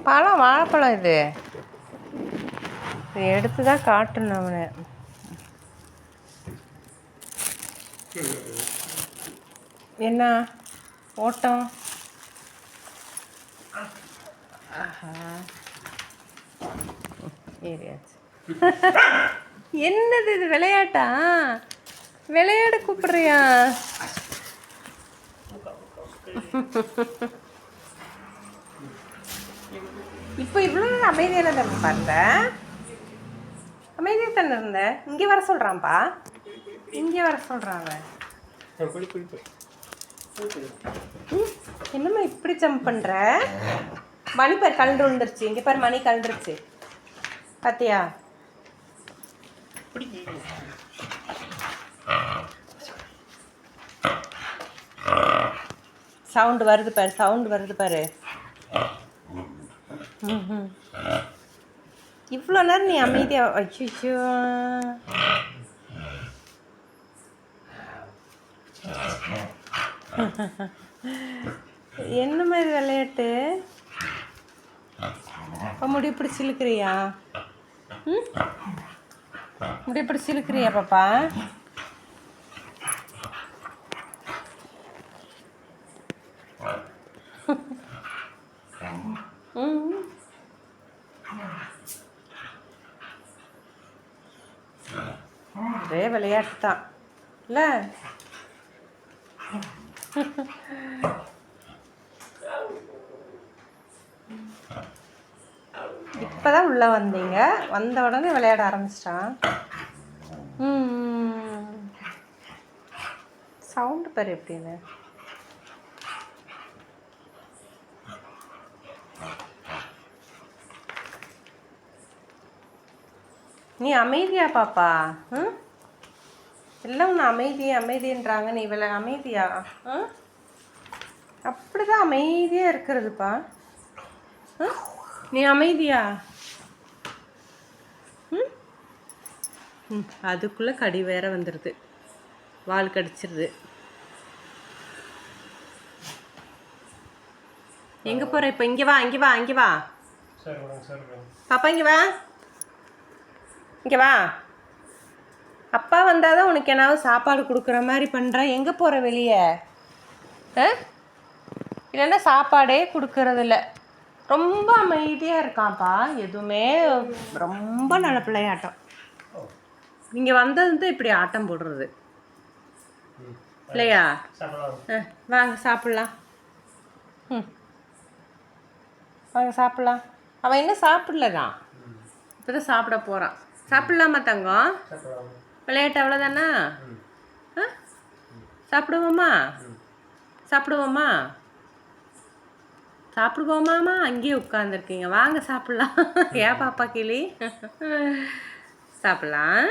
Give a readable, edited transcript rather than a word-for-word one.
பழம் வாழைப்பழம் இது எடுத்து தான் காட்டணும் அவனை. என்ன ஓட்டம்? ஆஹா ஏறியாச்சு. என்னது இது விளையாட்டா? விளையாட கூப்பிடுறியா? இப்போ இவ்வளோ அமைதியான தானே பாருங்க, அமைதியாக தானே இருந்த. இங்கே வர சொல்கிறான்ப்பா, இங்கே வர சொல்கிறான் அவன். என்னம்மா இப்படி ஜம்ப் பண்ணுற? மணி பாரு கலண்டு விழுந்துருச்சு. இங்கே பாரு மணி கலண்டுருச்சு பார்த்தியா? சவுண்டு வருது பாரு, சவுண்டு வருது பாரு. இவ்வளோ நேரம் நீ அமைதியாக. அச்சோ என்ன மாதிரி விளையாட்டு? முடி பிடிச்சி இழுக்கிறியா? முடி பிடிச்சி இழுக்கிறியா பாப்பா? ஒரே விளையாட்டு தான் இல்லை? இப்போதான் உள்ளே வந்தீங்க, வந்த உடனே விளையாட ஆரம்பிச்சிட்டான். சவுண்டு பாரு எப்படின்னு. நீ அமைதியா பாப்பா? எல்லாம் உன்னை அமைதின்றாங்க, நீ அமைதியா? அப்படிதான் அமைதியாக இருக்கிறதுப்பா. நீ அமைதியா? அதுக்குள்ளே கடி வேற வந்துடுது, வால் கடிச்சிருது. எங்கே போகிற இப்போ? இங்கே வா, இங்கே வா, இங்கே வா பாப்பா, இங்கே வா, இங்கே வா. அப்பா வந்தால் தான் உனக்கு என்னாவது சாப்பாடு கொடுக்குற மாதிரி பண்ணுற. எங்கே போகிற வெளியே? இல்லைன்னா சாப்பாடே கொடுக்கறதில்ல. ரொம்ப அமைதியாக இருக்கான்ப்பா, எதுவுமே. ரொம்ப நல்ல பிள்ளையாட்டம். நீங்கள் வந்தது இப்படி ஆட்டம் போடுறது இல்லையா? வாங்க சாப்பிட்லாம். வாங்க சாப்பிட்லாம். அவன் இன்னும் சாப்பிடலதான், இப்போ தான் சாப்பிட போகிறான். சாப்பிட்லாமா தங்கம்? விளையாட்டு அவ்வளோதானா? சாப்பிடுவோமா? சாப்பிடுவோமா? சாப்பிடுவோமாம்மா? அங்கேயே உட்காந்துருக்கீங்க, வாங்க சாப்பிட்லாம். ஏன் பாப்பா கிளி? சாப்பிட்லாம்.